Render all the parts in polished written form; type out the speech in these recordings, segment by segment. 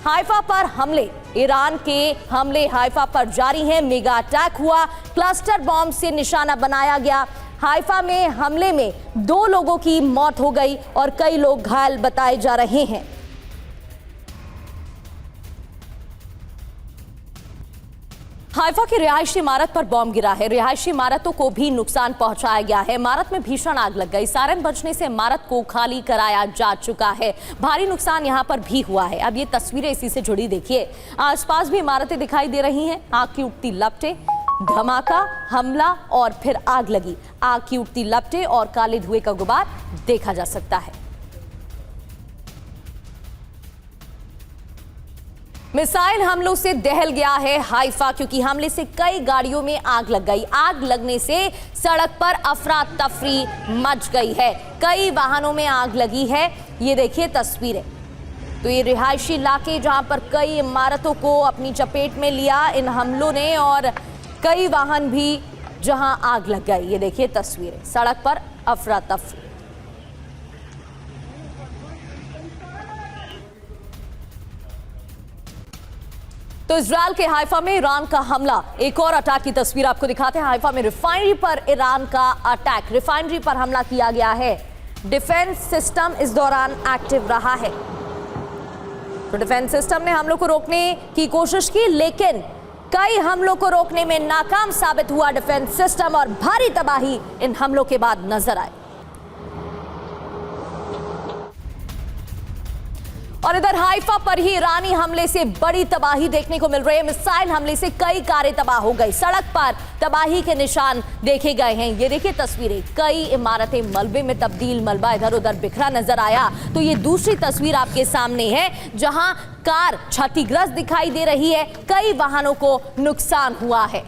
Haifa पर हमले, Iran के हमले हाइफा पर जारी हैं। मेगा अटैक हुआ, क्लस्टर बॉम्ब से निशाना बनाया गया। हाइफा में हमले में 2 लोगों की मौत हो गई और कई लोग घायल बताए जा रहे हैं। हाइफा की रिहायशी इमारत पर बॉम्ब गिरा है। रिहायशी इमारतों को भी नुकसान पहुंचाया गया है। इमारत में भीषण आग लग गई। सायरन बजने से इमारत को खाली कराया जा चुका है। भारी नुकसान यहां पर भी हुआ है। अब ये तस्वीरें इसी से जुड़ी देखिए। आसपास भी इमारतें दिखाई दे रही हैं। आग की उठती लपटें, धमाका, हमला और फिर आग लगी। आग की उठती लपटें और काले धुएं का गुबार देखा जा सकता है। मिसाइल हमलों से दहल गया है हाइफा, क्योंकि हमले से कई गाड़ियों में आग लग गई। आग लगने से सड़क पर अफरा तफरी मच गई है। कई वाहनों में आग लगी है। ये देखिए तस्वीरें। तो ये रिहायशी इलाके जहां पर कई इमारतों को अपनी चपेट में लिया इन हमलों ने, और कई वाहन भी जहां आग लग गई। ये देखिए तस्वीरें, सड़क पर अफरा तफरी। तो इजराइल के हाइफा में ईरान का हमला, एक और अटैक की तस्वीर आपको दिखाते हैं। हाइफा में रिफाइनरी पर ईरान का अटैक, रिफाइनरी पर हमला किया गया है। डिफेंस सिस्टम इस दौरान एक्टिव रहा है। तो डिफेंस सिस्टम ने हमलों को रोकने की कोशिश की, लेकिन कई हमलों को रोकने में नाकाम साबित हुआ डिफेंस सिस्टम, और भारी तबाही इन हमलों के बाद नजर आई। और इधर हाइफा पर ही ईरानी हमले से बड़ी तबाही देखने को मिल रही है। मिसाइल हमले से कई कारें तबाह हो गई। सड़क पर तबाही के निशान देखे गए हैं। ये देखिए तस्वीरें, कई इमारतें मलबे में तब्दील, मलबा इधर उधर बिखरा नजर आया। तो ये दूसरी तस्वीर आपके सामने है, जहां कार क्षतिग्रस्त दिखाई दे रही है। कई वाहनों को नुकसान हुआ है।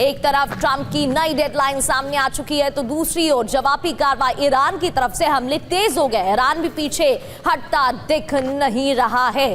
एक तरफ ट्रंप की नई डेडलाइन सामने आ चुकी है, तो दूसरी ओर जवाबी कार्रवाई ईरान की तरफ से हमले तेज हो गए। ईरान भी पीछे हटता दिख नहीं रहा है।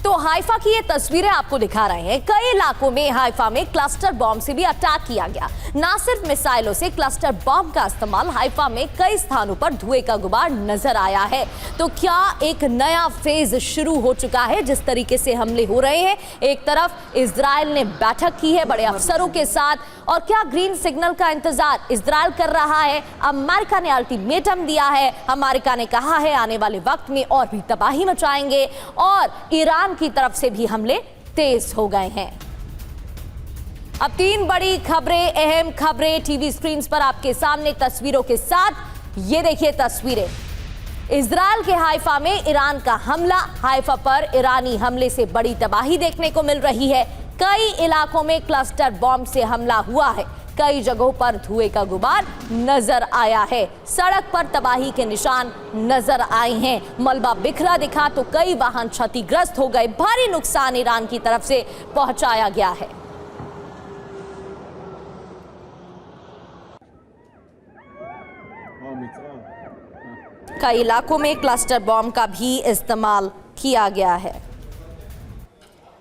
तो हाइफा की ये तस्वीरें आपको दिखा रहे हैं। कई इलाकों में हाइफा में क्लस्टर बॉम्ब से भी अटैक किया गया। ना सिर्फ मिसाइलों से, क्लस्टर बॉम्ब का इस्तेमाल हाइफा में कई स्थानों पर धुएं का गुबार नजर आया है। तो क्या एक नया फेज शुरू हो चुका है जिस तरीके से हमले हो रहे हैं? एक तरफ इजराइल ने बैठक की है बड़े अफसरों के साथ, और क्या ग्रीन सिग्नल का इंतजार इजराइल कर रहा है? अमेरिका ने अल्टीमेटम दिया है। अमेरिका ने कहा है आने वाले वक्त में और भी तबाही मचाएंगे, और ईरान की तरफ से भी हमले तेज हो गए हैं। अब 3 बड़ी खबरें, अहम खबरें टीवी स्क्रीन पर आपके सामने तस्वीरों के साथ। ये देखिए तस्वीरें, इजराइल के हाइफा में ईरान का हमला। हाइफा पर ईरानी हमले से बड़ी तबाही देखने को मिल रही है। कई इलाकों में क्लस्टर बॉम्ब से हमला हुआ है। कई जगहों पर धुएं का गुबार नजर आया है। सड़क पर तबाही के निशान नजर आए हैं। मलबा बिखरा दिखा तो कई वाहन क्षतिग्रस्त हो गए। भारी नुकसान ईरान की तरफ से पहुंचाया गया है। कई इलाकों में क्लस्टर बॉम्ब का भी इस्तेमाल किया गया है।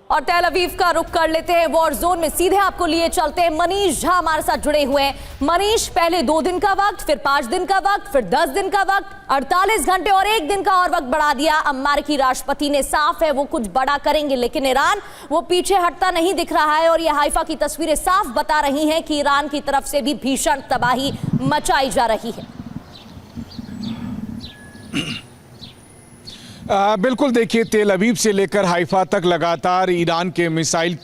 और तेल अवीव का रुख कर लेते हैं। वॉर जोन में सीधे आपको लिए चलते हैं। मनीष झा हमारे साथ जुड़े हुए हैं। मनीष, पहले 2 दिन का वक्त, फिर 5 दिन का वक्त, फिर 10 दिन का वक्त, 48 घंटे और 1 दिन का और वक्त बढ़ा दिया। अमेरिकी राष्ट्रपति ने साफ है वो कुछ बड़ा करेंगे, लेकिन ईरान वो पीछे हटता नहीं दिख रहा है। और ये हाइफा की तस्वीरें साफ बता रही हैं कि ईरान की तरफ से भी भीषण तबाही मचाई जा रही है। बिल्कुल, देखिए तेल अवीव से लेकर हाइफा तक लगातार ईरान के मिसाइल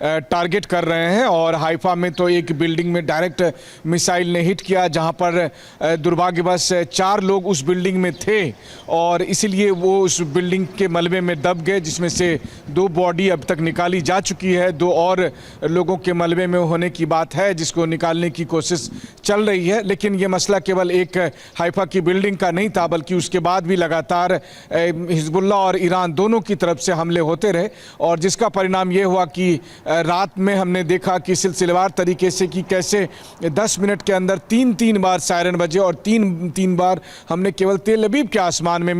टारगेट कर रहे हैं। और हाइफा में तो एक बिल्डिंग में डायरेक्ट मिसाइल ने हिट किया, जहां पर दुर्भाग्यवश 4 लोग उस बिल्डिंग में थे, और इसीलिए वो उस बिल्डिंग के मलबे में दब गए, जिसमें से 2 बॉडी अब तक निकाली जा चुकी है। 2 और लोगों के मलबे में होने की बात है, जिसको निकालने की कोशिश चल रही है। लेकिन ये मसला केवल एक हाइफा की बिल्डिंग का नहीं था, बल्कि उसके बाद भी लगातार हिजबुल्लाह और ईरान दोनों की तरफ से हमले होते रहे और जिसका परिणाम ये हुआ कि रात में हमने देखा कि सिलसिलेवार तरीके से कि कैसे 10 मिनट के अंदर तीन बार सायरन बजे और तीन बार हमने केवल तेल अवीव के आसमान में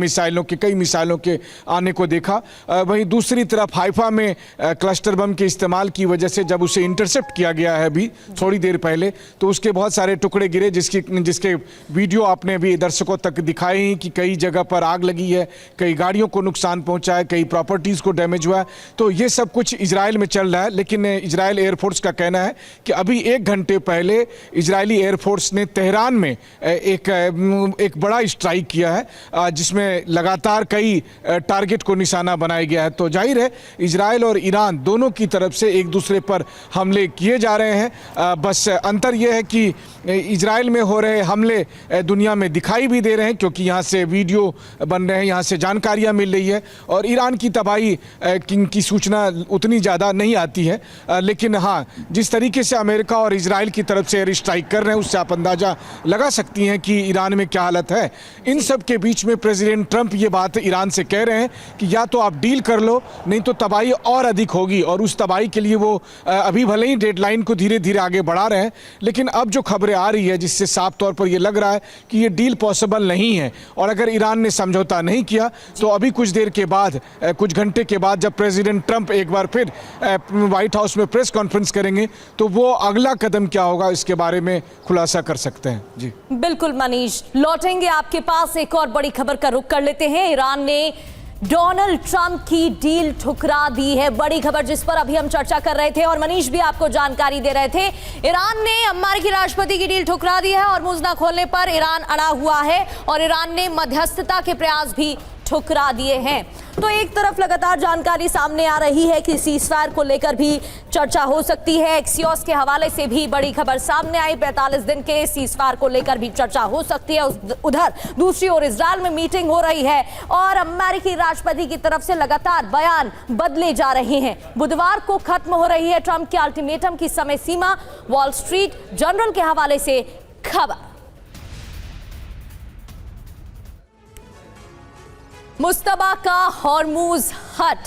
कई मिसाइलों के आने को देखा। वहीं दूसरी तरफ हाइफा में क्लस्टर बम के इस्तेमाल की वजह से जब उसे इंटरसेप्ट किया गया है अभी थोड़ी देर पहले, तो उसके बहुत सारे टुकड़े गिरे जिसके वीडियो आपने भी दर्शकों तक दिखाए ही कि कई जगह पर आग लगी है, कई गाड़ियों को नुकसान पहुंचा है, कई प्रॉपर्टीज़ को डैमेज हुआ है। तो ये सब कुछ इजराइल में चल रहा है, लेकिन इजराइल एयरफोर्स का कहना है कि अभी 1 घंटे पहले इजरायली एयरफोर्स ने तेहरान में एक बड़ा स्ट्राइक किया है जिसमें लगातार कई टारगेट को निशाना बनाया गया है। तो जाहिर है इजराइल और ईरान दोनों की तरफ से एक दूसरे पर हमले किए जा रहे हैं। बस अंतर यह है कि इजराइल में हो रहे हमले दुनिया में दिखाई भी दे रहे हैं क्योंकि यहाँ से वीडियो बन रहे हैं, यहाँ से जानकारियाँ मिल रही है और ईरान की तबाही की सूचना उतनी ज़्यादा नहीं आती है। लेकिन हाँ, जिस तरीके से अमेरिका और इजराइल की तरफ से एयर स्ट्राइक कर रहे हैं उससे आप अंदाज़ा लगा सकती हैं कि ईरान में क्या हालत है। इन सब के बीच में प्रेसिडेंट ट्रंप ये बात ईरान से कह रहे हैं कि या तो आप डील कर लो, नहीं तो तबाही और अधिक होगी। और उस तबाही के लिए वो अभी भले ही डेडलाइन को धीरे धीरे आगे बढ़ा रहे हैं, लेकिन अब जो खबरें आ रही है जिससे साफ तौर पर यह लग रहा है कि ये डील पॉसिबल नहीं है। और अगर ईरान ने समझौता नहीं किया तो अभी कुछ देर के बाद, कुछ घंटे के बाद जब प्रेसिडेंट ट्रंप एक बार फिर व्हाइट हाउस में प्रेस कॉन्फ्रेंस करेंगे तो वो अगला कदम क्या होगा इसके बारे में खुलासा कर सकते हैं। जी बिल्कुल मनीष, लौटेंगे आपके पास। एक और बड़ी खबर का रुख कर लेते हैं। ईरान ने डोनाल्ड ट्रंप की डील ठुकरा दी है, बड़ी खबर जिस पर अभी हम चर्चा कर रहे थे और मनीष भी आपको जानकारी दे रहे थे। ईरान ने अमेरिकी राष्ट्रपति की डील ठुकरा दी है और मुद्दा खोलने पर ईरान अड़ा हुआ है और ईरान ने मध्यस्थता के प्रयास भी ठुकरा दिए हैं। तो एक तरफ लगातार जानकारी सामने आ रही है कि सीज़फायर को लेकर भी चर्चा हो सकती है। एक्सियोस के हवाले से भी बड़ी खबर सामने आई, 45 दिन के सीज़फायर को लेकर भी चर्चा हो सकती है। उधर दूसरी ओर इजराइल में मीटिंग हो रही है और अमेरिकी राष्ट्रपति की तरफ से लगातार बयान बदले जा रहे हैं। बुधवार को खत्म हो रही है ट्रंप के अल्टीमेटम की समय सीमा, वॉल स्ट्रीट जर्नल के हवाले से खबर। मुस्तबा का हॉर्मूज हट,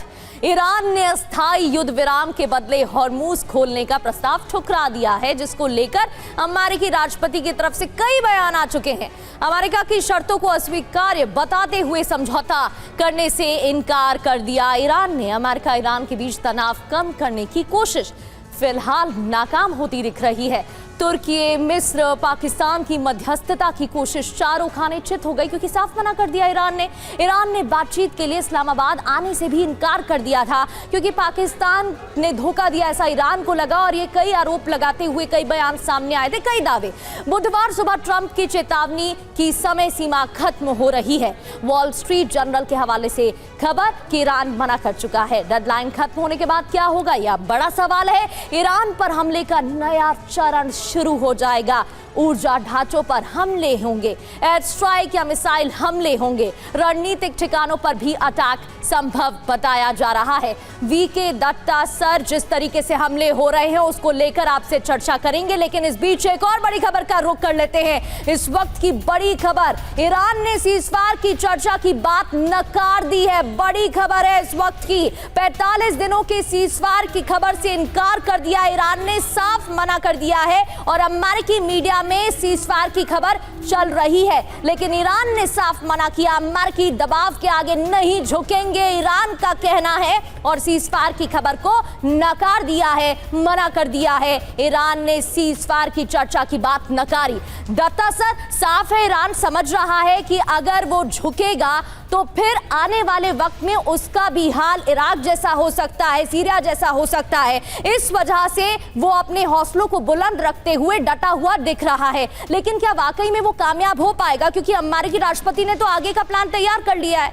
ईरान ने अस्थायी युद्ध विराम के बदले हॉर्मूज खोलने का प्रस्ताव ठुकरा दिया है, जिसको लेकर अमेरिकी राष्ट्रपति की तरफ से कई बयान आ चुके हैं। अमेरिका की शर्तों को अस्वीकार्य बताते हुए समझौता करने से इनकार कर दिया ईरान ने। अमेरिका ईरान के बीच तनाव कम करने की कोशिश फिलहाल नाकाम होती दिख रही है। तुर्की, मिस्र, पाकिस्तान की मध्यस्थता की कोशिश चारों खाने चित हो गई क्योंकि साफ मना कर दिया ईरान ने बातचीत के लिए इस्लामाबाद आने से भी इनकार कर दिया था क्योंकि पाकिस्तान ने धोखा दिया, ऐसा ईरान को लगा और ये कई आरोप लगाते हुए कई बयान सामने आए थे, कई दावे। बुधवार सुबह ट्रंप की चेतावनी की समय सीमा खत्म हो रही है। वॉल स्ट्रीट जर्नल के हवाले से खबर कि ईरान मना कर चुका है। डेडलाइन खत्म होने के बाद क्या होगा, यह बड़ा सवाल है। ईरान पर हमले का नया चरण शुरू हो जाएगा। ऊर्जा ढांचों पर हमले होंगे, एयर स्ट्राइक या मिसाइल हमले होंगे, रणनीतिक ठिकानों पर भी अटैक संभव बताया जा रहा है। वीके दत्ता सर, जिस तरीके से हमले हो रहे हैं उसको लेकर आपसे चर्चा करेंगे, लेकिन इस बीच एक और बड़ी खबर का रुख कर लेते हैं। इस वक्त की बड़ी खबर, ईरान ने सीज़फायर की चर्चा की बात नकार दी है। बड़ी खबर है इस वक्त की, 45 दिनों के सीज़फायर की खबर से इनकार कर दिया ईरान ने, साफ मना कर दिया है और अमेरिकी मीडिया में सीज़फायर की खबर चल रही है, लेकिन ईरान ने साफ मना किया। अमेरिकी दबाव के आगे नहीं झुकेंगे, ईरान का कहना है, और सीज़फायर की खबर को नकार दिया है, मना कर दिया है। ईरान ने सीज़फायर की चर्चा की बात नकारी। दत्ता सर, साफ है ईरान समझ रहा है कि अगर वो झुकेगा तो फिर आने वाले वक्त में उसका भी हाल इराक जैसा हो सकता है, सीरिया जैसा हो सकता है। इस वजह से वो अपने हौसलों को बुलंद रखते हुए डटा हुआ दिख रहा है, लेकिन क्या वाकई में वो कामयाब हो पाएगा, क्योंकि अमेरिकी राष्ट्रपति ने तो आगे का प्लान तैयार कर लिया है।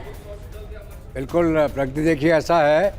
बिल्कुल प्रगति, देखिए ऐसा है,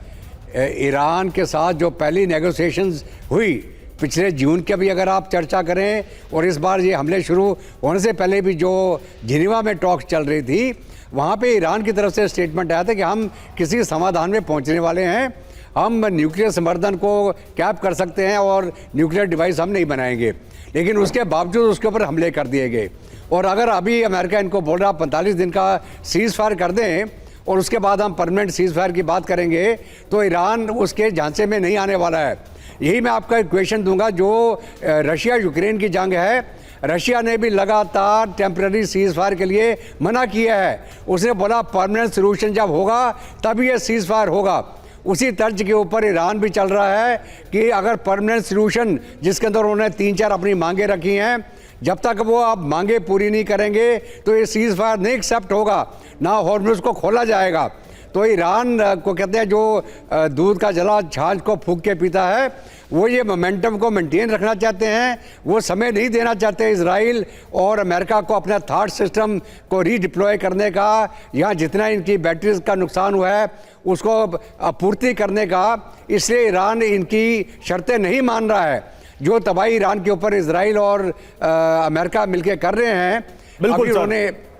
ईरान के साथ जो पहली नेगोशिएशंस हुई पिछले जून की भी अगर आप चर्चा करें, और इस बार ये हमले शुरू होने से पहले भी जो जिनेवा में टॉक्स चल रही थी, वहाँ पे ईरान की तरफ से स्टेटमेंट आया था कि हम किसी समाधान में पहुँचने वाले हैं, हम न्यूक्लियर समर्थन को कैप कर सकते हैं और न्यूक्लियर डिवाइस हम नहीं बनाएंगे। लेकिन उसके बावजूद उसके ऊपर हमले कर दिए गए। और अगर अभी अमेरिका इनको बोल रहा 45 दिन का सीज़ फायर कर दें और उसके बाद हम परमानेंट सीज फायर की बात करेंगे तो ईरान उसके झांसे में नहीं आने वाला है। यही मैं आपका इक्वेशन दूंगा। जो रशिया यूक्रेन की जंग है, रशिया ने भी लगातार टेम्पररी सीज फायर के लिए मना किया है। उसने बोला परमानेंट सोल्यूशन जब होगा तभी ये सीज फायर होगा। उसी तर्ज के ऊपर ईरान भी चल रहा है कि अगर परमानेंट सोल्यूशन, जिसके अंदर उन्होंने 3-4 अपनी मांगे रखी हैं, जब तक वो अब मांगे पूरी नहीं करेंगे तो ये सीज फायर नहीं एक्सेप्ट होगा, ना हॉर्मुज़ को खोला जाएगा। तो ईरान को कहते हैं जो दूध का जला छाछ को फूंक के पीता है, वो ये मोमेंटम को मेंटेन रखना चाहते हैं। वो समय नहीं देना चाहते इजराइल और अमेरिका को अपना थॉट सिस्टम को रीडिप्लॉय करने का, या जितना इनकी बैटरीज का नुकसान हुआ है उसको आपूर्ति करने का। इसलिए ईरान इनकी शर्तें नहीं मान रहा है। जो तबाही ईरान के ऊपर इजराइल और अमेरिका मिलकर कर रहे हैं,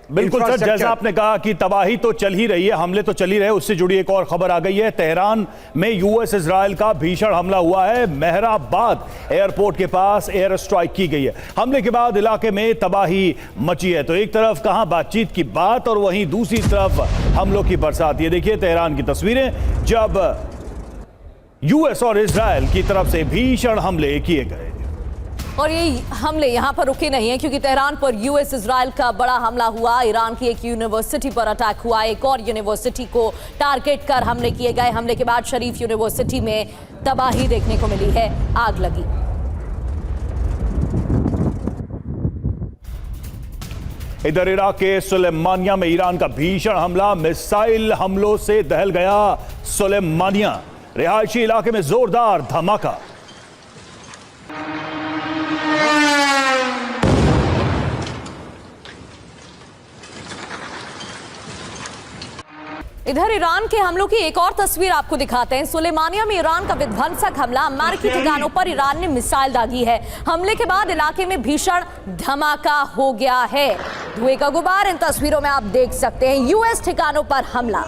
बिल्कुल सर, जैसा आपने कहा कि तबाही तो चल ही रही है, हमले तो चल ही रहे। उससे जुड़ी एक और खबर आ गई है। तेहरान में यूएस इजराइल का भीषण हमला हुआ है। मेहराबाद एयरपोर्ट के पास एयर स्ट्राइक की गई है। हमले के बाद इलाके में तबाही मची है। तो एक तरफ कहां बातचीत की बात और वहीं दूसरी तरफ हमलों की बरसात। ये देखिए तेहरान की तस्वीरें, जब यूएस और इजराइल की तरफ से भीषण हमले किए गए। और ये हमले यहाँ पर रुके नहीं हैं, क्योंकि तेहरान पर यूएस इजराइल का बड़ा हमला हुआ। ईरान की एक यूनिवर्सिटी पर अटैक हुआ, एक और यूनिवर्सिटी को टारगेट कर हमले किए गए। हमले के बाद शरीफ यूनिवर्सिटी में तबाही देखने को मिली है, आग लगी। इधर इराक के सुलेमानिया में ईरान का भीषण हमला, मिसाइल हमलों से दहल गया सुलेमानिया। रिहायशी इलाके में जोरदार धमाका। इधर ईरान के हमलों की एक और तस्वीर आपको दिखाते हैं। सुलेमानिया में ईरान का विध्वंसक हमला, अमेरिकी ठिकानों पर ईरान ने मिसाइल दागी है। हमले के बाद इलाके में भीषण धमाका हो गया है। धुएं का गुबार इन तस्वीरों में आप देख सकते हैं। यूएस ठिकानों पर हमला।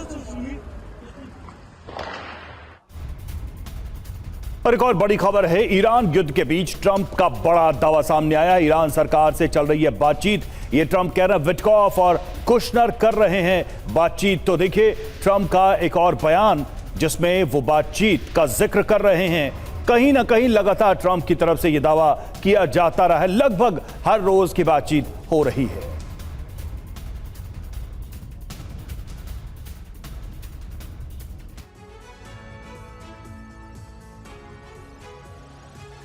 और एक और बड़ी खबर है, ईरान युद्ध के बीच ट्रंप का बड़ा दावा सामने आया। ईरान सरकार से चल रही है बातचीत। ये ट्रंप कह रहे हैं विटकॉफ और कुशनर कर रहे हैं बातचीत। तो देखिए ट्रंप का एक और बयान जिसमें वो बातचीत का जिक्र कर रहे हैं। कहीं ना कहीं लगातार ट्रंप की तरफ से यह दावा किया जाता रहा है, लगभग हर रोज की बातचीत हो रही है।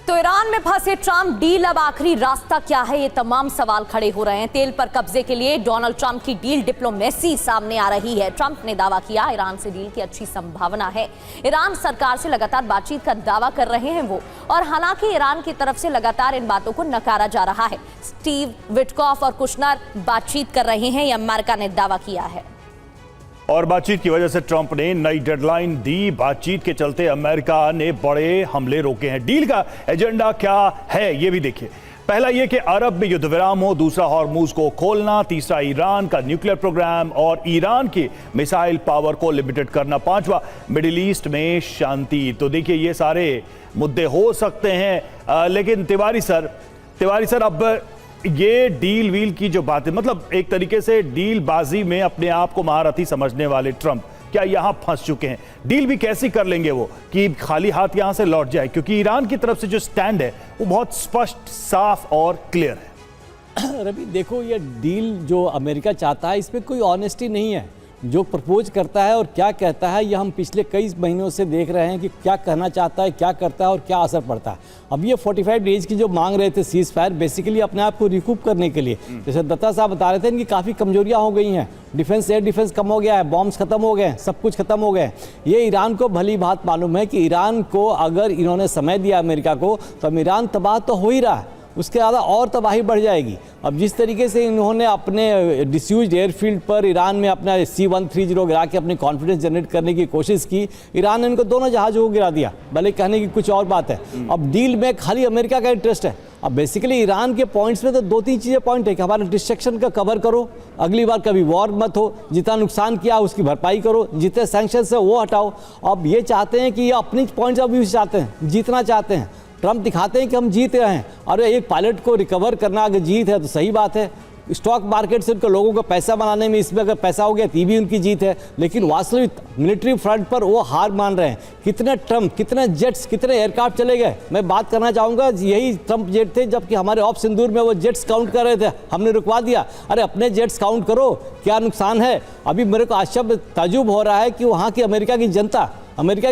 तो ईरान में फंसे ट्रंप, डील अब आखिरी रास्ता क्या है, ये तमाम सवाल खड़े हो रहे हैं। तेल पर कब्जे के लिए डोनाल्ड ट्रंप की डील डिप्लोमेसी सामने आ रही है। ट्रंप ने दावा किया ईरान से डील की अच्छी संभावना है। ईरान सरकार से लगातार बातचीत का दावा कर रहे हैं वो, और हालांकि ईरान की तरफ से लगातार इन बातों को नकारा जा रहा है। स्टीव विटकॉफ और कुशनर बातचीत कर रहे हैं, यह अमेरिका ने दावा किया है। और बातचीत की वजह से ट्रंप ने नई डेडलाइन दी। बातचीत के चलते अमेरिका ने बड़े हमले रोके हैं। डील का एजेंडा क्या है ये भी देखिए। पहला ये कि अरब में युद्ध विराम हो, दूसरा हॉर्मुज को खोलना, तीसरा ईरान का न्यूक्लियर प्रोग्राम और ईरान की मिसाइल पावर को लिमिटेड करना, पांचवा मिडिल ईस्ट में शांति। तो देखिए ये सारे मुद्दे हो सकते हैं, लेकिन तिवारी सर अब ये डील वील की जो बात है, मतलब एक तरीके से डील बाजी में अपने आप को महारथी समझने वाले ट्रंप क्या यहां फंस चुके हैं? डील भी कैसी कर लेंगे वो कि खाली हाथ यहां से लौट जाए? क्योंकि ईरान की तरफ से जो स्टैंड है वो बहुत स्पष्ट, साफ और क्लियर है। रवि देखो, ये डील जो अमेरिका चाहता है इसमें कोई ऑनेस्टी नहीं है। जो प्रपोज करता है और क्या कहता है, ये हम पिछले कई महीनों से देख रहे हैं कि क्या कहना चाहता है, क्या करता है और क्या असर पड़ता है। अब ये 45 डेज की जो मांग रहे थे सीज फायर, बेसिकली अपने आप को रिकूप करने के लिए, जैसे दत्ता साहब बता रहे थे, इनकी काफ़ी कमजोरियां हो गई हैं। डिफेंस, एयर डिफेंस कम हो गया है, बॉम्ब्स खत्म हो गए, सब कुछ खत्म हो गए। ये ईरान को भली बात मालूम है कि ईरान को अगर इन्होंने समय दिया अमेरिका को, तो ईरान तबाह तो हो ही रहा है, उसके ज़्यादा और तबाही बढ़ जाएगी। अब जिस तरीके से इन्होंने अपने डिस्यूज्ड एयरफील्ड पर ईरान में अपना C-130 गिरा के अपनी कॉन्फिडेंस जनरेट करने की कोशिश की, ईरान ने इनको दोनों जहाज़ों को गिरा दिया। भले कहने की कुछ और बात है। अब डील में खाली अमेरिका का इंटरेस्ट है। अब बेसिकली ईरान के पॉइंट्स में तो 2-3 चीज़ें पॉइंट है कि हमारे डिस्ट्रक्शन का कवर करो, अगली बार कभी वॉर मत हो, जितना नुकसान किया उसकी भरपाई करो, जितने सैंक्शंस है वो हटाओ। अब ये चाहते हैं कि ये अपनी पॉइंट्स ऑफ व्यू चाहते हैं, जीतना चाहते हैं। ट्रंप दिखाते हैं कि हम जीत रहे हैं, और एक पायलट को रिकवर करना अगर जीत है तो सही बात है। स्टॉक मार्केट से उनको लोगों को पैसा बनाने में इसमें अगर पैसा हो गया तो भी उनकी जीत है, लेकिन वास्तविक मिलिट्री फ्रंट पर वो हार मान रहे हैं। कितने ट्रम्प, कितने जेट्स, कितने एयरक्राफ्ट चले गए, मैं बात करना चाहूँगा, यही ट्रम्प जेट थे जबकि हमारे ऑफ सिंदूर में वो जेट्स काउंट कर रहे थे, हमने रुकवा दिया। अरे अपने जेट्स काउंट करो, क्या नुकसान है। अभी मेरे को आश्चर्य ताजुब हो रहा है कि वहाँ की अमेरिका की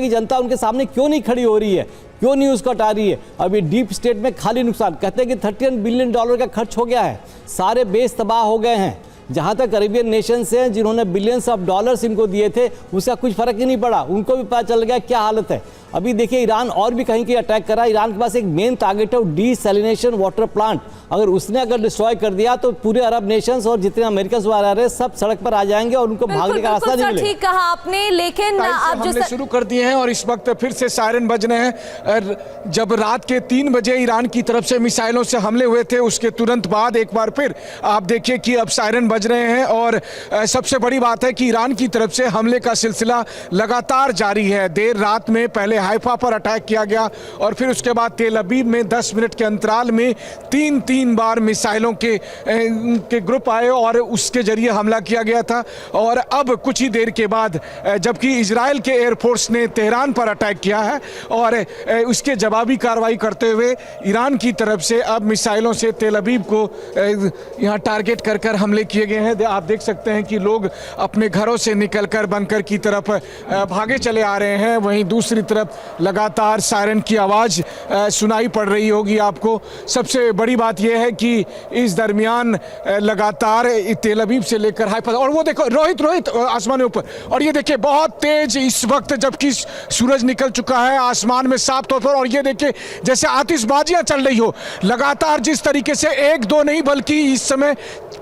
जनता उनके सामने क्यों नहीं खड़ी हो रही है, क्यों नहीं उसको हटा रही है। अभी डीप स्टेट में खाली नुकसान, कहते हैं कि $31 बिलियन का खर्च हो गया है, सारे बेस तबाह हो गए हैं। जहाँ तक अरेबियन नेशंस हैं जिन्होंने बिलियंस ऑफ डॉलर्स इनको दिए थे, उसका कुछ फर्क ही नहीं पड़ा, उनको भी पता चल गया क्या हालत है। अभी देखिए ईरान और भी कहीं अटैक करा। ईरान के पास एक मेन टारगेट है डीसैलिनेशन वाटर प्लांट, अगर डिस्ट्रॉय कर दिया तो पूरे अरब नेशंस और जितने अमेरिका से आ रहे हैं सब सड़क पर आ जाएंगे और उनको भागने का रास्ता नहीं मिलेगा। ठीक कहा आपने, लेकिन आप हमले शुरू कर दिए हैं और इस वक्त फिर से सायरन बज रहे हैं। जब रात के 3 बजे ईरान की तरफ से मिसाइलों से हमले हुए थे, उसके तुरंत बाद एक बार फिर आप देखिए कि अब सायरन बज रहे हैं। और सबसे बड़ी बात है कि ईरान की तरफ से हमले का सिलसिला लगातार जारी है। देर रात में पहले हाइफा पर अटैक किया गया और फिर उसके बाद तेल अवीव में 10 मिनट के अंतराल में 3 बार मिसाइलों के ग्रुप आए और उसके जरिए हमला किया गया था। और अब कुछ ही देर के बाद जबकि इजराइल के एयरफोर्स ने तेहरान पर अटैक किया है और उसके जवाबी कार्रवाई करते हुए ईरान की तरफ से अब मिसाइलों से तेल अवीव को यहाँ टारगेट कर हमले किए गए हैं। आप देख सकते हैं कि लोग अपने घरों से निकलकर बंकर की तरफ भागे चले आ रहे हैं। वहीं दूसरी तरफ लगातार सायरन की आवाज़ सुनाई पड़ रही होगी आपको। सबसे बड़ी बात यह है कि इस दरमियान लगातार तेल अवीव से लेकर हाइफा, और वो देखो रोहित आसमान में ऊपर, और ये देखिए बहुत तेज इस वक्त जबकि सूरज निकल चुका है आसमान में साफ तौर पर, और ये देखिए जैसे आतिशबाजियां चल रही हो लगातार, जिस तरीके से 1-2 नहीं बल्कि इस समय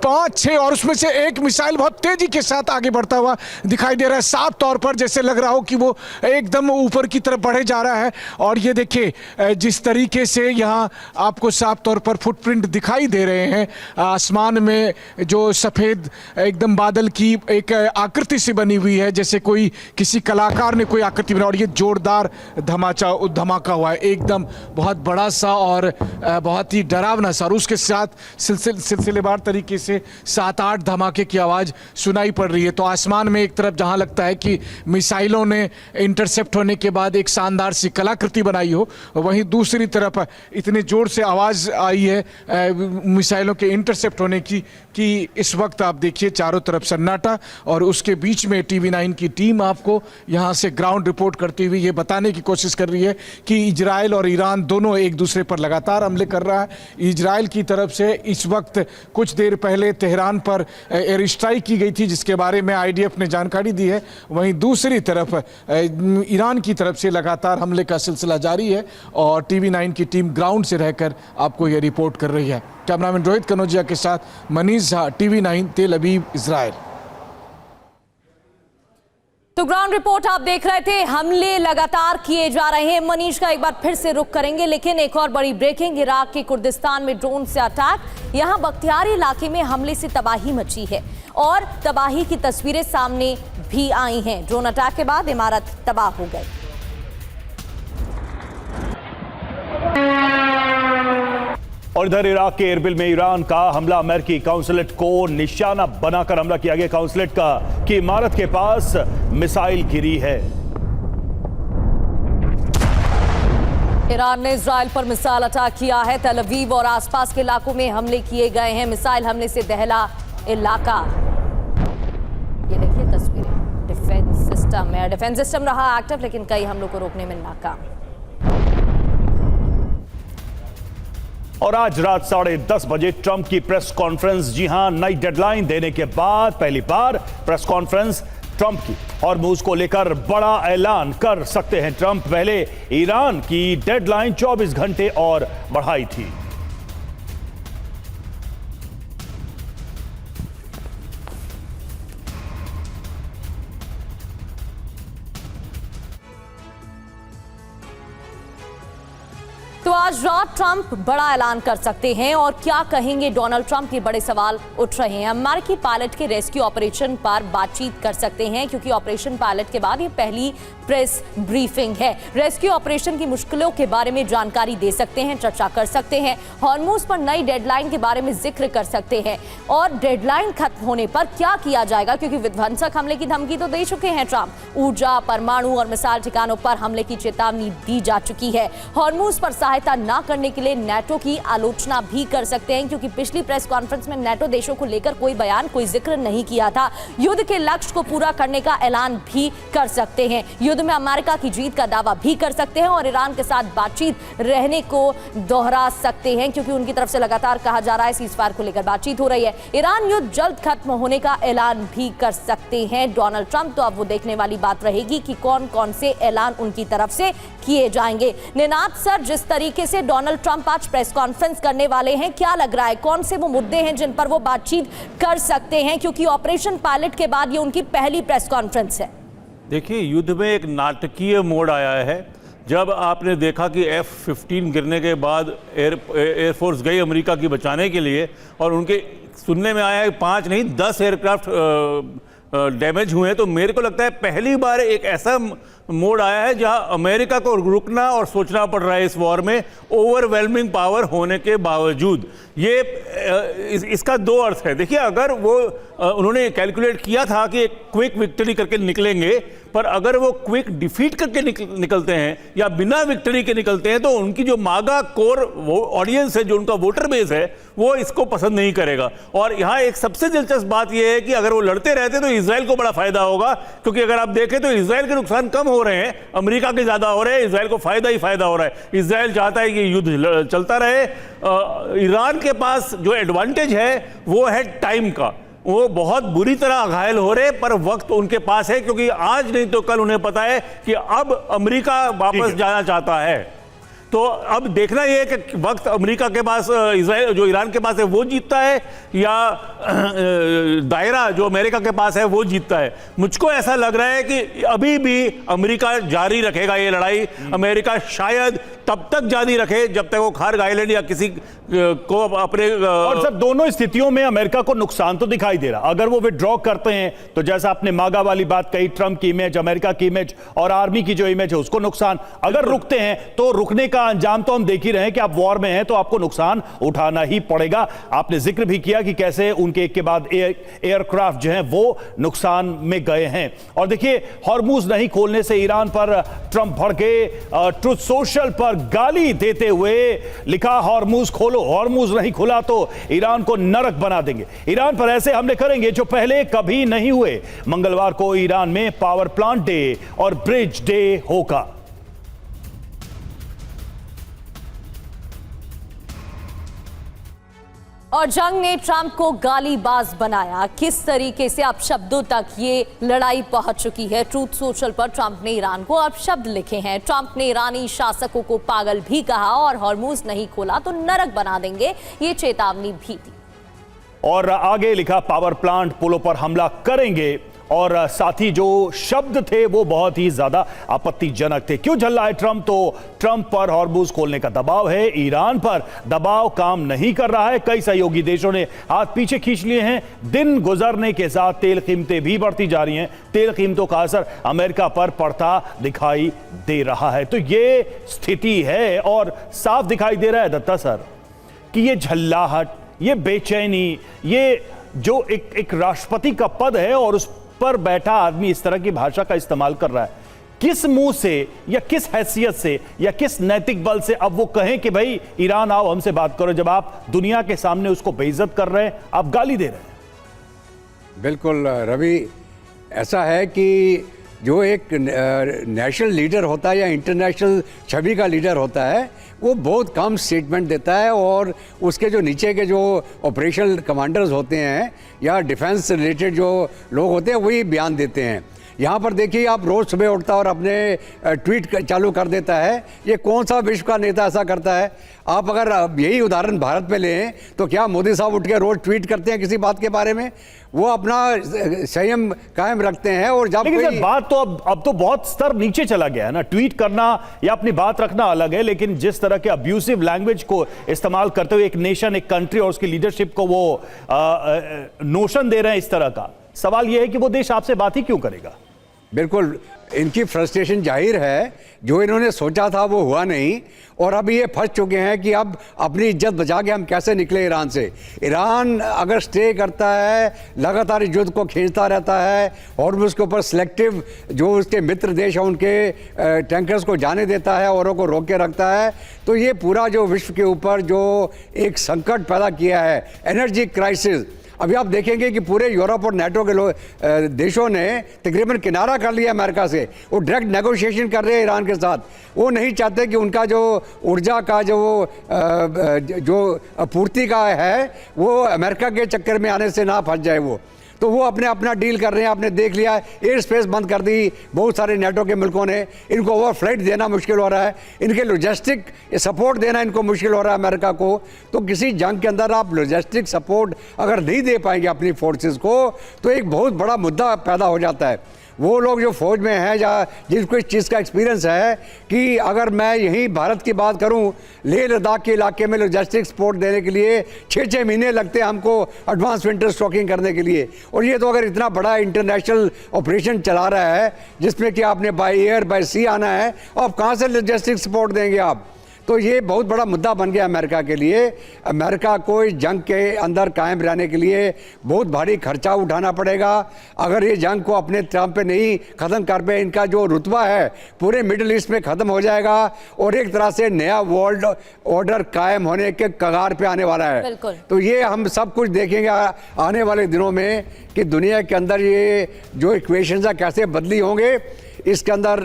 5-6 और उसमें से एक मिसाइल बहुत तेजी के साथ आगे बढ़ता हुआ दिखाई दे रहा है। साफ तौर पर जैसे लग रहा हो कि वो एकदम ऊपर की तरफ बढ़े जा रहा है। और ये देखिए जिस तरीके से यहाँ आपको साफ तौर पर फुटप्रिंट दिखाई दे रहे हैं आसमान में, जो सफ़ेद एकदम बादल की एक आकृति सी बनी हुई है, जैसे कोई किसी कलाकार ने कोई आकृति बनाई। और ये जोरदार धमाका हुआ है एकदम बहुत बड़ा सा और बहुत ही डरावना सा, और उसके साथ सिलसिलेवार तरीके से 7-8 धमाके की आवाज़ सुनाई पड़ रही है। तो आसमान में एक तरफ जहां लगता है कि मिसाइलों ने इंटरसेप्ट होने के बाद एक शानदार सी कलाकृति बनाई हो, वहीं दूसरी तरफ इतने जोर से आवाज़ आई है मिसाइलों के इंटरसेप्ट होने की कि इस वक्त आप देखिए चारों तरफ सन्नाटा, और उसके बीच में TV9 की टीम आपको यहाँ से ग्राउंड रिपोर्ट करती हुई ये बताने की कोशिश कर रही है कि इजराइल और ईरान दोनों एक दूसरे पर लगातार हमले कर रहा है। इजराइल की तरफ से इस वक्त कुछ देर पहले तेहरान पर एयर स्ट्राइक की गई थी, जिसके बारे में IDF ने जानकारी दी है। वहीं दूसरी तरफ ईरान की तरफ से लगातार हमले का सिलसिला जारी है और TV9 की टीम ग्राउंड से रहकर आपको यह रिपोर्ट कर रही है। कैमरामैन रोहित कनौजिया के साथ मनीष झा, TV9 तेल अवीव, इजराइल। तो ग्राउंड रिपोर्ट आप देख रहे थे, हमले लगातार किए जा रहे हैं। मनीष का एक बार फिर से रुख करेंगे, लेकिन एक और बड़ी ब्रेकिंग, इराक के कुर्दिस्तान में ड्रोन से अटैक। यहां बख्तियारी इलाके में हमले से तबाही मची है और तबाही की तस्वीरें सामने भी आई हैं। ड्रोन अटैक के बाद इमारत तबाह हो गई। और इधर इराक के एरबिल में ईरान का हमला, अमेरिकी काउंसलेट को निशाना बनाकर हमला किया गया। काउंसलेट की इमारत के पास मिसाइल गिरी है। ईरान ने इजराइल पर मिसाइल अटैक किया है। तेल अवीव और आसपास के इलाकों में हमले किए गए हैं। मिसाइल हमले से दहला इलाका। ये देखिए तस्वीरें। डिफेंस सिस्टम रहा एक्टिव, लेकिन कई हमलों को रोकने में नाकाम। और आज रात 10:30 बजे ट्रंप की प्रेस कॉन्फ्रेंस, जी हां, नई डेडलाइन देने के बाद पहली बार प्रेस कॉन्फ्रेंस ट्रंप की, हॉर्मुज़ को लेकर बड़ा ऐलान कर सकते हैं ट्रंप। पहले ईरान की डेडलाइन 24 घंटे और बढ़ाई थी। तो तो आज रात ट्रंप बड़ा ऐलान कर सकते हैं और क्या कहेंगे डोनाल्ड ट्रंप, ये बड़े सवाल उठ रहे हैं। अमेरिकी पायलट के रेस्क्यू ऑपरेशन पर बातचीत कर सकते हैं क्योंकि ऑपरेशन पायलट के बाद ये पहली प्रेस ब्रीफिंग है। रेस्क्यू ऑपरेशन की मुश्किलों के बारे में जानकारी दे सकते हैं, चर्चा कर सकते हैं, हॉर्मुज पर नई डेडलाइन के बारे में जिक्र कर सकते हैं और डेडलाइन खत्म होने पर क्या किया जाएगा क्योंकि विध्वंसक हमले की धमकी तो दे चुके हैं ट्रंप। ऊर्जा, परमाणु और मिसाइल ठिकानों पर हमले की चेतावनी दी जा चुकी है। हॉर्मुज पर सहायता न करने के लिए नेटो की आलोचना भी कर सकते हैं क्योंकि पिछली प्रेस कॉन्फ्रेंस में नेटो देशों को लेकर कोई बयान, कोई जिक्र नहीं किया था। युद्ध के लक्ष्य को पूरा करने का ऐलान भी कर सकते हैं, युद्ध में अमेरिका की जीत का दावा भी कर सकते हैं और ईरान के साथ बातचीत रहने को दोहरा सकते हैं क्योंकि उनकी तरफ से लगातार कहा जा रहा है सीज़फायर को लेकर बातचीत हो रही है। ईरान युद्ध जल्द खत्म होने का ऐलान भी कर सकते हैं डोनाल्ड ट्रंप। तो अब वो देखने वाली बात रहेगी कि कौन कौन से ऐलान उनकी तरफ से किए जाएंगे। निनाद सर, जिस तरीके से डोनाल्ड ट्रंप आज प्रेस कॉन्फ्रेंस करने वाले हैं, क्या लग रहा है कौन से वो मुद्दे हैं जिन पर वो बातचीत कर सकते हैं क्योंकि ऑपरेशन पायलट के बाद ये उनकी पहली प्रेस कॉन्फ्रेंस है? देखिए, युद्ध में एक नाटकीय मोड़ आया है जब आपने देखा कि F-15 गिरने के बाद एयरफोर्स गई अमेरिका की बचाने के लिए और उनके सुनने में आया है 5 नहीं 10 एयरक्राफ्ट डैमेज हुए हैं। तो मेरे को लगता है पहली बार एक ऐसा मोड़ आया है जहां अमेरिका को रुकना और सोचना पड़ रहा है इस वॉर में, ओवरवेलमिंग पावर होने के बावजूद। ये इसका 2 अर्थ है। देखिए, अगर वो उन्होंने कैलकुलेट किया था कि एक क्विक विक्ट्री करके निकलेंगे, पर अगर वो क्विक डिफीट करके निकलते हैं या बिना विक्ट्री के निकलते हैं तो उनकी जो मागा कोर वो ऑडियंस है, जो उनका वोटर बेस है, वो इसको पसंद नहीं करेगा। और यहाँ एक सबसे दिलचस्प बात यह है कि अगर वो लड़ते रहते तो इजराइल को बड़ा फायदा होगा क्योंकि अगर आप देखें तो इजराइल के नुकसान कम हो रहे हैं, अमेरिका के ज्यादा हो रहे हैं। इजराइल को फायदा ही फायदा हो रहा है। इजराइल चाहता है कि युद्ध चलता रहे। ईरान के पास जो एडवांटेज है वो है टाइम का। वो बहुत बुरी तरह घायल हो रहे पर वक्त उनके पास है क्योंकि आज नहीं तो कल उन्हें पता है कि अब अमेरिका वापस जाना चाहता है। तो अब देखना यह है कि वक्त अमेरिका के पास, इजराइल जो ईरान के पास है वो जीतता है या दायरा जो अमेरिका के पास है वो जीतता है। मुझको ऐसा लग रहा है कि अभी भी अमेरिका जारी रखेगा ये लड़ाई। अमेरिका शायद तब तक जारी रखे जब तक वो खार्ग आइलैंड या किसी को अपने और सर दोनों स्थितियों में अमेरिका को नुकसान तो दिखाई दे रहा। अगर वो विड्रॉ करते हैं तो जैसा आपने मागा वाली बात कही, ट्रंप की इमेज, अमेरिका की इमेज और आर्मी की जो इमेज है उसको नुकसान। अगर रुकते हैं तो रुकने का अंजाम तो हम देख ही रहे हैं कि आप वॉर में हैं तो आपको नुकसान उठाना ही पड़ेगा। आपने जिक्र भी किया कि कैसे उनके एक के बाद एयरक्राफ्ट जो हैं वो नुकसान में गए हैं। और देखिए, हॉर्मुज नहीं खोलने से ईरान पर ट्रंप भड़के, ट्रुथ सोशल पर गाली देते हुए लिखा हॉर्मुज खोलो, हॉर्मुज नहीं खुला तो ईरान को नरक बना देंगे, ईरान पर ऐसे हमले करेंगे जो पहले कभी नहीं हुए। मंगलवार को ईरान में पावर प्लांट डे और ब्रिज डे होगा। और जंग ने ट्रंप को गालीबाज बनाया। किस तरीके से अब शब्दों तक ये लड़ाई पहुंच चुकी है। ट्रूथ सोशल पर ट्रंप ने ईरान को अब शब्द लिखे हैं। ट्रंप ने ईरानी शासकों को पागल भी कहा और हॉर्मुज नहीं खोला तो नरक बना देंगे, ये चेतावनी भी दी। और आगे लिखा पावर प्लांट पुलों पर हमला करेंगे और साथ ही जो शब्द थे वो बहुत ही ज्यादा आपत्तिजनक थे। क्यों झल्ला है ट्रंप? तो ट्रंप पर हॉर्मुज खोलने का दबाव है, ईरान पर दबाव काम नहीं कर रहा है। कई सहयोगी देशों ने हाथ पीछे खींच लिए हैं। दिन गुजरने के साथ तेल कीमतें भी बढ़ती जा रही हैं। तेल कीमतों का असर अमेरिका पर पड़ता दिखाई दे रहा है। तो ये स्थिति है और साफ दिखाई दे रहा है दत्ता सर कि ये झल्लाहट, ये बेचैनी, ये जो एक राष्ट्रपति का पद है और उस पर बैठा आदमी इस तरह की भाषा का इस्तेमाल कर रहा है, किस मुंह से या किस हैसियत से या किस नैतिक बल से अब वो कहें कि भाई ईरान आओ हमसे बात करो, जब आप दुनिया के सामने उसको बेइज्जत कर रहे हैं, आप गाली दे रहे हैं। बिल्कुल रवि, ऐसा है कि जो एक नेशनल लीडर होता है या इंटरनेशनल छवि का लीडर होता है वो बहुत कम स्टेटमेंट देता है और उसके जो नीचे के जो ऑपरेशनल कमांडर्स होते हैं या डिफेंस रिलेटेड जो लोग होते हैं वही बयान देते हैं। यहाँ पर देखिए आप रोज़ सुबह उठता और अपने ट्वीट चालू कर देता है। ये कौन सा विश्व का नेता ऐसा करता है? आप अगर यही उदाहरण भारत में लें तो क्या मोदी साहब उठ के रोज़ ट्वीट करते हैं किसी बात के बारे में? वो अपना संयम कायम रखते हैं। और जब लेकिन सर बात तो अब तो बहुत स्तर नीचे चला गया है ना। ट्वीट करना या अपनी बात रखना अलग है, लेकिन जिस तरह के अब्यूसिव लैंग्वेज को इस्तेमाल करते हुए एक नेशन, एक कंट्री और उसकी लीडरशिप को वो नोशन दे रहे हैं इस तरह का, सवाल यह है कि वो देश आपसे बात ही क्यों करेगा? बिल्कुल, इनकी फ्रस्ट्रेशन जाहिर है। जो इन्होंने सोचा था वो हुआ नहीं, और अभी ये फंस चुके हैं कि अब अपनी इज्जत बचा के हम कैसे निकले ईरान से। ईरान अगर स्टे करता है, लगातार युद्ध को खींचता रहता है और उसके ऊपर सिलेक्टिव जो उसके मित्र देश हैं उनके टैंकर्स को जाने देता है, औरों को रोक के रखता है, तो ये पूरा जो विश्व के ऊपर जो एक संकट पैदा किया है, एनर्जी क्राइसिस। अभी आप देखेंगे कि पूरे यूरोप और नेटो के देशों ने तकरीबन किनारा कर लिया अमेरिका से। वो डायरेक्ट नेगोशिएशन कर रहे हैं ईरान के साथ। वो नहीं चाहते कि उनका जो ऊर्जा का जो आपूर्ति का है वो अमेरिका के चक्कर में आने से ना फंस जाए वो। तो वो अपना डील कर रहे हैं। आपने देख लिया एयर स्पेस बंद कर दी बहुत सारे नेटो के मुल्कों ने। इनको ओवर फ्लाइट देना मुश्किल हो रहा है, इनके लॉजिस्टिक सपोर्ट देना इनको मुश्किल हो रहा है अमेरिका को। तो किसी जंग के अंदर आप लॉजिस्टिक सपोर्ट अगर नहीं दे पाएंगे अपनी फोर्सेस को तो एक बहुत बड़ा मुद्दा पैदा हो जाता है। वो लोग जो फौज में हैं या जिनको इस चीज़ का एक्सपीरियंस है कि अगर मैं यहीं भारत की बात करूं, लेह लद्दाख के इलाके में लॉजिस्टिक सपोर्ट देने के लिए 6-6 महीने लगते हैं हमको एडवांस विंटर स्टॉकिंग करने के लिए। और ये तो अगर इतना बड़ा इंटरनेशनल ऑपरेशन चला रहा है जिसमें कि आपने बाय एयर बाय सी आना है, आप कहाँ से लॉजिस्टिक सपोर्ट देंगे आप? तो ये बहुत बड़ा मुद्दा बन गया अमेरिका के लिए। अमेरिका को इस जंग के अंदर कायम रहने के लिए बहुत भारी खर्चा उठाना पड़ेगा। अगर ये जंग को अपने टर्म पे नहीं ख़त्म कर पाए, इनका जो रुतबा है पूरे मिडिल ईस्ट में ख़त्म हो जाएगा और एक तरह से नया वर्ल्ड ऑर्डर कायम होने के कगार पे आने वाला है। तो ये हम सब कुछ देखेंगे आने वाले दिनों में कि दुनिया के अंदर ये जो इक्वेशंस है कैसे बदली होंगे। इसके अंदर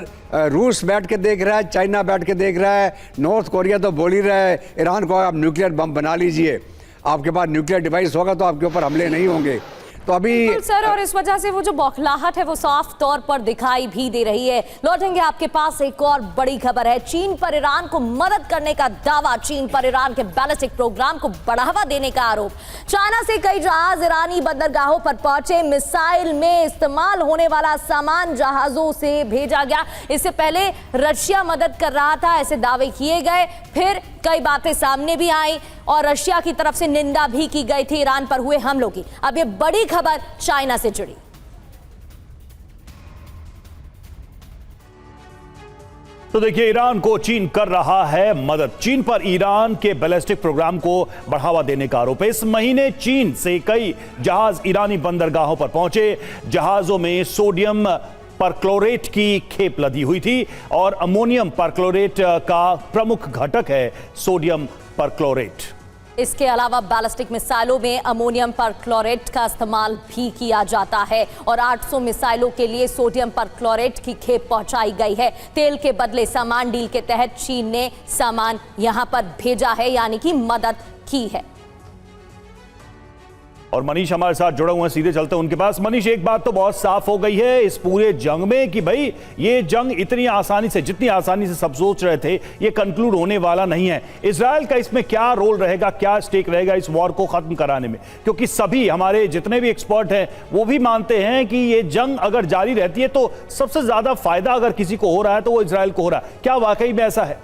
रूस बैठ के देख रहा है, चाइना बैठ के देख रहा है, नॉर्थ कोरिया तो बोल ही रहा है ईरान को आप न्यूक्लियर बम बना लीजिए, आपके पास न्यूक्लियर डिवाइस होगा तो आपके ऊपर हमले नहीं होंगे। तो अभी सर, और इस वजह से वो जो बौखलाहट है वो साफ तौर पर दिखाई भी दे रही है। लौटेंगे आपके पास एक और बड़ी खबर है। चीन पर ईरान को मदद करने का दावा, चीन पर ईरान के बैलिस्टिक प्रोग्राम को बढ़ावा देने का आरोप। चाइना से कई जहाज ईरानी बंदरगाहों पर पहुंचे, मिसाइल में इस्तेमाल होने वाला सामान जहाजों से भेजा गया। इससे पहले रशिया मदद कर रहा था, ऐसे दावे किए गए, फिर कई बातें सामने भी आई और रशिया की तरफ से निंदा भी की गई थी ईरान पर हुए हमलों की। अब ये बड़ी खबर चाइना से जुड़ी। तो देखिए, ईरान को चीन कर रहा है मदद। चीन पर ईरान के बैलिस्टिक प्रोग्राम को बढ़ावा देने का आरोप है। इस महीने चीन से कई जहाज ईरानी बंदरगाहों पर पहुंचे। जहाजों में सोडियम परक्लोरेट की खेप लदी हुई थी और अमोनियम परक्लोरेट का प्रमुख घटक है सोडियम परक्लोरेट। इसके अलावा बैलिस्टिक मिसाइलों में अमोनियम परक्लोरेट का इस्तेमाल भी किया जाता है और 800 मिसाइलों के लिए सोडियम परक्लोरेट की खेप पहुंचाई गई है। तेल के बदले सामान डील के तहत चीन ने सामान यहां पर भेजा है, यानी कि मदद की है। और मनीष हमारे साथ जुड़े हुए हैं, सीधे चलते हैं उनके पास। मनीष, एक बात तो बहुत साफ हो गई है इस पूरे जंग में कि भाई ये जंग इतनी आसानी से, जितनी आसानी से सब सोच रहे थे, ये कंक्लूड होने वाला नहीं है। इजराइल का इसमें क्या रोल रहेगा, क्या स्टेक रहेगा इस वॉर को खत्म कराने में? क्योंकि सभी हमारे जितने भी एक्सपर्ट हैं वो भी मानते हैं कि ये जंग अगर जारी रहती है तो सबसे ज्यादा फायदा अगर किसी को हो रहा है तो वो इजराइल को हो रहा है। क्या वाकई में ऐसा है?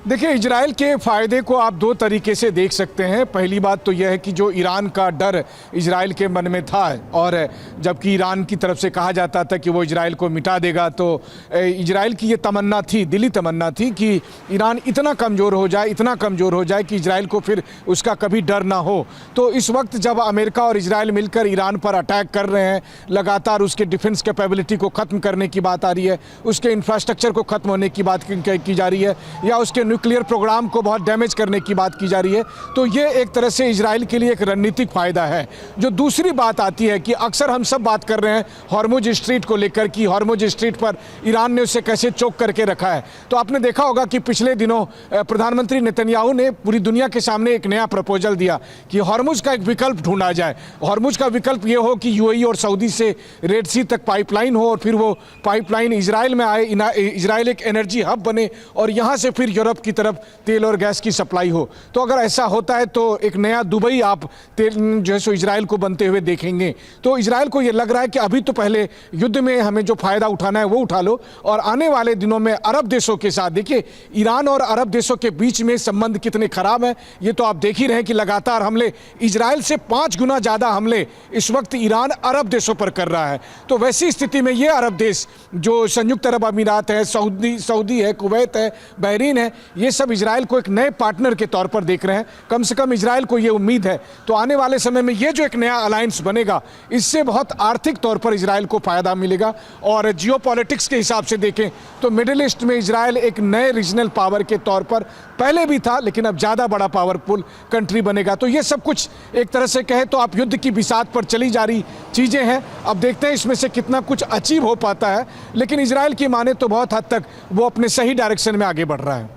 देखिए, इजराइल के फ़ायदे को आप दो तरीके से देख सकते हैं। पहली बात तो यह है कि जो ईरान का डर इजराइल के मन में था, और जबकि ईरान की तरफ से कहा जाता था कि वो इजराइल को मिटा देगा, तो इजराइल की ये तमन्ना थी, दिली तमन्ना थी कि ईरान इतना कमज़ोर हो जाए, इतना कमज़ोर हो जाए कि इजराइल को फिर उसका कभी डर ना हो। तो इस वक्त जब अमेरिका और इजराइल मिलकर ईरान पर अटैक कर रहे हैं, लगातार उसके डिफेंस कैपेबिलिटी को ख़त्म करने की बात आ रही है, उसके इंफ्रास्ट्रक्चर को ख़त्म होने की बात की जा रही है, या उसके न्यूक्लियर प्रोग्राम को बहुत डैमेज करने की बात की जा रही है। तो ये एक तरह से इजराइल के लिए एक रणनीतिक फ़ायदा है। जो दूसरी बात आती है कि अक्सर हम सब बात कर रहे हैं हॉर्मुज स्ट्रीट को लेकर कि हॉर्मुज स्ट्रीट पर ईरान ने उसे कैसे चोक करके रखा है। तो आपने देखा होगा कि पिछले दिनों प्रधानमंत्री नेतन्याहू ने पूरी दुनिया के सामने एक नया प्रपोजल दिया कि हॉर्मुज का एक विकल्प ढूंढा जाए। हॉर्मुज का विकल्प ये हो कि यूएई और सऊदी से रेड सी तक पाइपलाइन हो और फिर वो पाइपलाइन इजराइल में आए, इजराइल एक एनर्जी हब बने और यहाँ से फिर यूरोप की तरफ तेल और गैस की सप्लाई हो। तो अगर ऐसा होता है तो एक नया दुबई आप तेल जो है सो इजराइल को बनते हुए देखेंगे। तो इजराइल को ये लग रहा है कि अभी तो पहले युद्ध में हमें जो फ़ायदा उठाना है वो उठा लो और आने वाले दिनों में अरब देशों के साथ, देखिए ईरान और अरब देशों के बीच में संबंध कितने खराब हैं ये तो आप देख ही रहे हैं कि लगातार हमले, इजराइल से 5 गुना ज़्यादा हमले इस वक्त ईरान अरब देशों पर कर रहा है। तो वैसी स्थिति में ये अरब देश जो संयुक्त अरब अमीरात है, सऊदी है, कुवैत है, बहरीन है, ये सब इजराइल को एक नए पार्टनर के तौर पर देख रहे हैं। कम से कम इजराइल को ये उम्मीद है तो आने वाले समय में ये जो एक नया अलायंस बनेगा इससे बहुत आर्थिक तौर पर इजराइल को फ़ायदा मिलेगा। और जियोपॉलिटिक्स के हिसाब से देखें तो मिडिल ईस्ट में इजराइल एक नए रीजनल पावर के तौर पर पहले भी था लेकिन अब ज़्यादा बड़ा पावरफुल कंट्री बनेगा। तो ये सब कुछ एक तरह से कहे तो आप युद्ध की बिसात पर चली जा रही चीज़ें हैं। अब देखते हैं इसमें से कितना कुछ अचीव हो पाता है, लेकिन इजराइल की माने तो बहुत हद तक वो अपने सही डायरेक्शन में आगे बढ़ रहा है।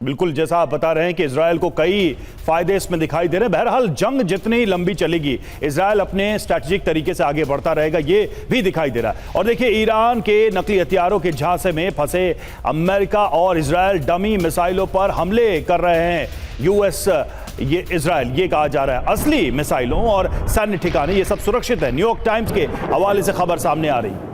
बिल्कुल, जैसा आप बता रहे हैं कि इजराइल को कई फायदे इसमें दिखाई दे रहे हैं। बहरहाल जंग जितनी ही लंबी चलेगी इजराइल अपने स्ट्रैटेजिक तरीके से आगे बढ़ता रहेगा, ये भी दिखाई दे रहा है। और देखिए, ईरान के नकली हथियारों के झांसे में फंसे अमेरिका और इजराइल डमी मिसाइलों पर हमले कर रहे हैं। यूएस ये इजराइल ये कहा जा रहा है असली मिसाइलों और सैन्य ठिकाने ये सब सुरक्षित है। न्यूयॉर्क टाइम्स के हवाले से खबर सामने आ रही है।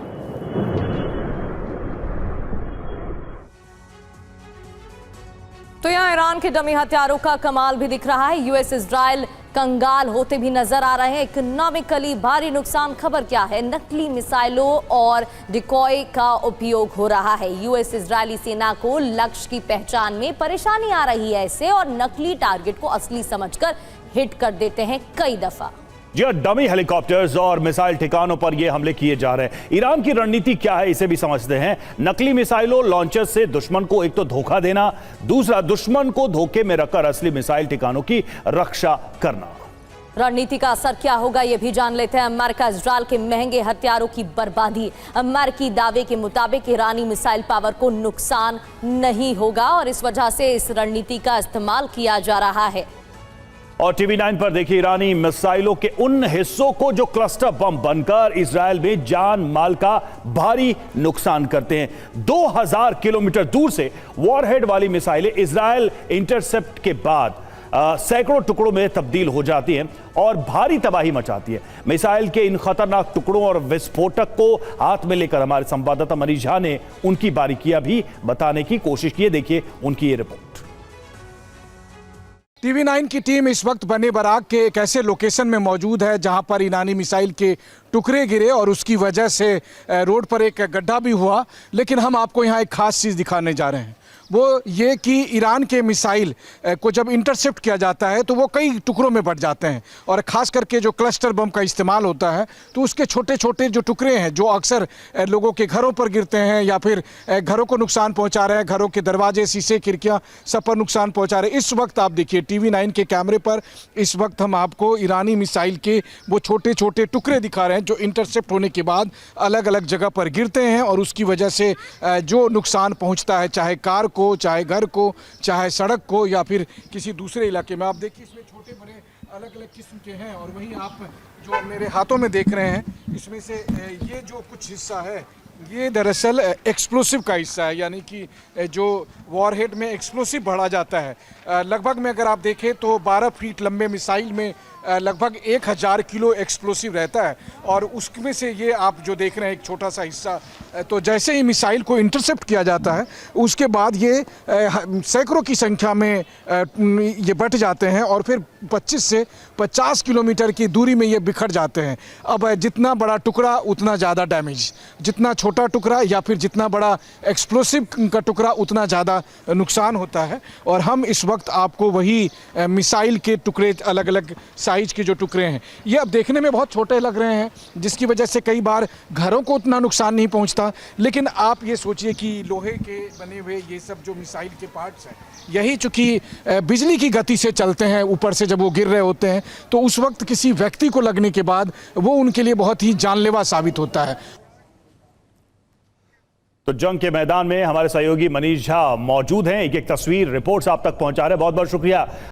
तो यहाँ ईरान के डमी हथियारों का कमाल भी दिख रहा है। यूएस इजराइल कंगाल होते भी नजर आ रहे हैं। इकोनॉमिकली भारी नुकसान। खबर क्या है? नकली मिसाइलों और डिकॉय का उपयोग हो रहा है। यूएस इजरायली सेना को लक्ष्य की पहचान में परेशानी आ रही है ऐसे, और नकली टारगेट को असली समझकर हिट कर देते हैं कई दफा। जी हाँ, डमी हेलीकॉप्टर्स और मिसाइल ठिकानों पर यह हमले किए जा रहे हैं। ईरान की रणनीति क्या है इसे भी समझते हैं। नकली मिसाइलों लॉन्चर से दुश्मन को एक तो धोखा देना, दूसरा दुश्मन को धोखे में रखकर असली मिसाइल ठिकानों की रक्षा करना। रणनीति का असर क्या होगा ये भी जान लेते हैं। अमेरिका इजराइल के महंगे हथियारों की बर्बादी। अमेरिकी दावे के मुताबिक ईरानी मिसाइल पावर को नुकसान नहीं होगा और इस वजह से इस रणनीति का इस्तेमाल किया जा रहा है। और टीवी 9 पर देखिए ईरानी मिसाइलों के उन हिस्सों को जो क्लस्टर बम बनकर इजराइल में जान माल का भारी नुकसान करते हैं। 2000 किलोमीटर दूर से वॉरहेड वाली मिसाइलें इजराइल इंटरसेप्ट के बाद सैकड़ों टुकड़ों में तब्दील हो जाती हैं और भारी तबाही मचाती है। मिसाइल के इन खतरनाक टुकड़ों और विस्फोटक को हाथ में लेकर हमारे संवाददाता मनीष झा ने उनकी बारीकियां भी बताने की कोशिश की है। देखिए उनकी ये रिपोर्ट। टीवी 9 की टीम इस वक्त बने बराक के एक ऐसे लोकेशन में मौजूद है जहां पर ईरानी मिसाइल के टुकड़े गिरे और उसकी वजह से रोड पर एक गड्ढा भी हुआ। लेकिन हम आपको यहां एक खास चीज़ दिखाने जा रहे हैं, वो ये कि ईरान के मिसाइल को जब इंटरसेप्ट किया जाता है तो वो कई टुकड़ों में बट जाते हैं और ख़ास करके जो क्लस्टर बम का इस्तेमाल होता है तो उसके छोटे छोटे जो टुकड़े हैं जो अक्सर लोगों के घरों पर गिरते हैं या फिर घरों को नुकसान पहुंचा रहे हैं, घरों के दरवाजे, शीशे, खिड़कियां सब पर नुकसान पहुंचा रहे हैं। इस वक्त आप देखिए टीवी 9 के कैमरे पर इस वक्त हम आपको ईरानी मिसाइल के वो छोटे छोटे टुकड़े दिखा रहे हैं जो इंटरसेप्ट होने के बाद अलग अलग जगह पर गिरते हैं और उसकी वजह से जो नुकसान पहुँचता है, चाहे कार को, चाहे घर को, चाहे सड़क को या फिर किसी दूसरे इलाके में। आप देखिए इसमें छोटे बड़े अलग अलग किस्म के हैं और वहीं आप जो मेरे हाथों में देख रहे हैं इसमें से ये जो कुछ हिस्सा है ये दरअसल एक्सप्लोसिव का हिस्सा है, यानी कि जो वॉरहेड में एक्सप्लोसिव भरा जाता है। लगभग में अगर आप देखें तो 12 फीट लंबे मिसाइल में लगभग 1000 किलो एक्सप्लोसिव रहता है और उसमें से ये आप जो देख रहे हैं एक छोटा सा हिस्सा। तो जैसे ही मिसाइल को इंटरसेप्ट किया जाता है उसके बाद ये सैकड़ों की संख्या में ये बट जाते हैं और फिर 25 से 50 किलोमीटर की दूरी में ये बिखर जाते हैं। अब जितना बड़ा टुकड़ा उतना ज़्यादा डैमेज, जितना छोटा टुकड़ा या फिर जितना बड़ा एक्सप्लोसिव का टुकड़ा उतना ज़्यादा नुकसान होता है। और हम इस वक्त आपको वही मिसाइल के टुकड़े, अलग अलग साइज के जो टुकड़े हैं, ये अब देखने में बहुत छोटे लग रहे हैं, जिसकी वजह से कई बार घरों को उतना नुकसान नहीं पहुंचता। लेकिन आप ये सोचिए कि लोहे के बने हुए ये सब जो मिसाइल के पार्ट्स हैं, यही चूंकि बिजली की गति से चलते हैं, ऊपर से जब वो गिर रहे होते हैं तो उस वक्त किसी व्यक्ति को लगने के बाद वो उनके लिए बहुत ही जानलेवा साबित होता है। तो जंग के मैदान में हमारे सहयोगी मनीष झा मौजूद हैं, एक एक तस्वीर रिपोर्ट्स आप तक पहुंचा रहे हैं। बहुत बहुत शुक्रिया।